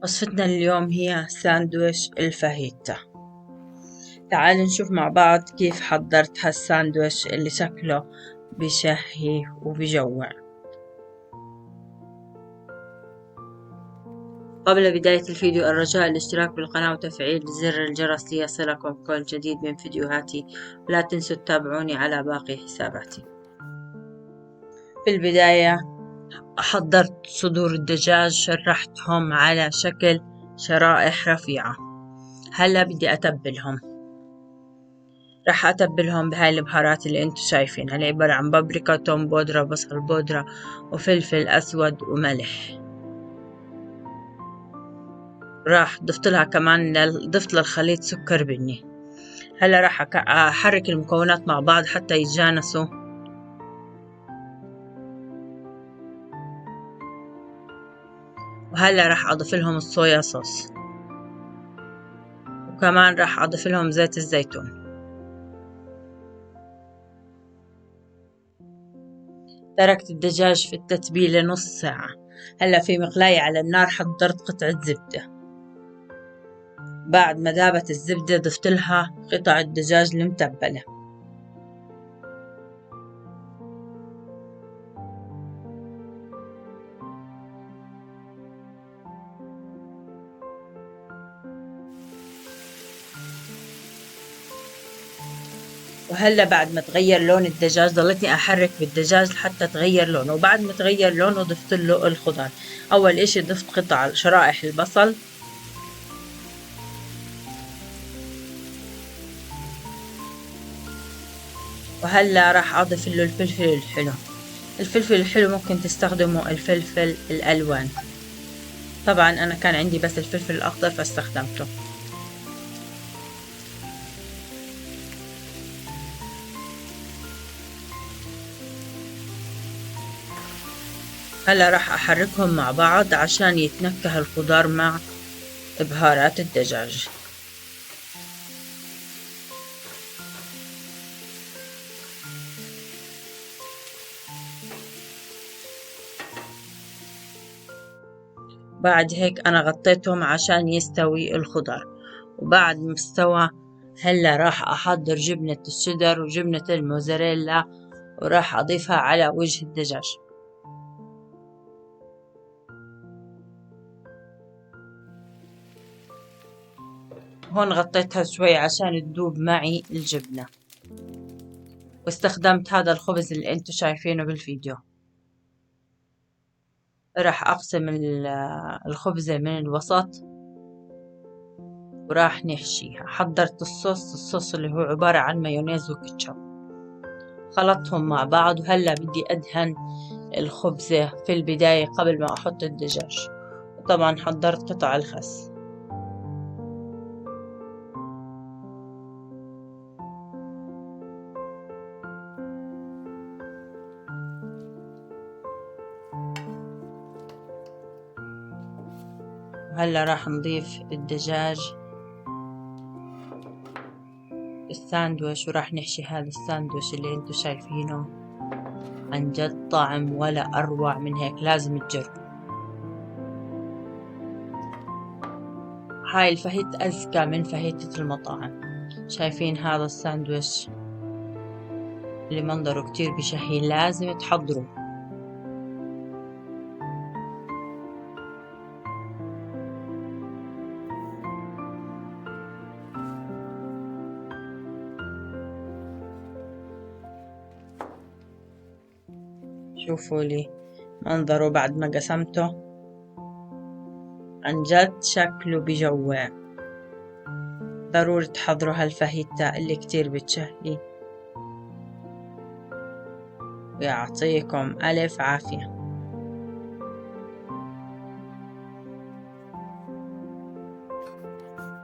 وصفتنا اليوم هي ساندويش الفاهيتا. تعالوا نشوف مع بعض كيف حضرت هالساندويش اللي شكله بشهي وبجوع. قبل بداية الفيديو الرجاء الاشتراك بالقناة وتفعيل زر الجرس ليصلكم كل جديد من فيديوهاتي، ولا تنسوا تتابعوني على باقي حساباتي. في البداية حضرت صدور الدجاج، شرحتهم على شكل شرائح رفيعة. هلا بدي أتبلهم. راح أتبلهم بهاي البهارات اللي انتو شايفينها، اللي عبارة عن بابريكا، توم بودرة، بصل بودرة، وفلفل أسود وملح. راح ضفت لها كمان ضفت للخليط سكر بني. هلا راح أحرك المكونات مع بعض حتى يتجانسوا. وهلا راح أضيف لهم الصويا صوص، وكمان راح أضيف لهم زيت الزيتون. تركت الدجاج في التتبيلة نص ساعة. هلا في مقلاية على النار حضرت قطعة زبدة. بعد ما ذابت الزبدة ضفت لها قطع الدجاج المتبلة. وهلا بعد ما تغير لون الدجاج ضلتني احرك بالدجاج حتى تغير لونه، وبعد ما تغير لونه ضفت له الخضار. اول اشي ضفت قطع شرائح البصل، وهلا راح اضيف له الفلفل الحلو. الفلفل الحلو ممكن تستخدموا الفلفل الالوان، طبعا انا كان عندي بس الفلفل الاخضر فاستخدمته. هلا راح احركهم مع بعض عشان يتنكه الخضار مع بهارات الدجاج. بعد هيك انا غطيتهم عشان يستوي الخضار. وبعد ما استوى هلا راح احضر جبنة الشيدر وجبنة الموزاريلا، وراح اضيفها على وجه الدجاج. هون غطيتها شوي عشان تذوب معي الجبنة. واستخدمت هذا الخبز اللي انتو شايفينه بالفيديو. راح اقسم الخبزة من الوسط وراح نحشيها. حضرت الصوص اللي هو عبارة عن مايونيز وكاتشب، خلطهم مع بعض. وهلا بدي ادهن الخبزة في البداية قبل ما احط الدجاج. وطبعا حضرت قطع الخس. وهلا راح نضيف الدجاج الساندويش، وراح نحشي هذا الساندويش اللي انتو شايفينه. عن جد طعم ولا اروع من هيك، لازم تجربوا. هاي الفاهيتا أذكى من فاهيتة المطاعم. شايفين هذا الساندويش اللي منظره كتير بشهي، لازم تحضروه. شوفوا لي منظره بعد ما قسمته، عن جد شكله بجوع. ضروري تحضروا هالفاهيتا اللي كتير بتشهي. ويعطيكم ألف عافية.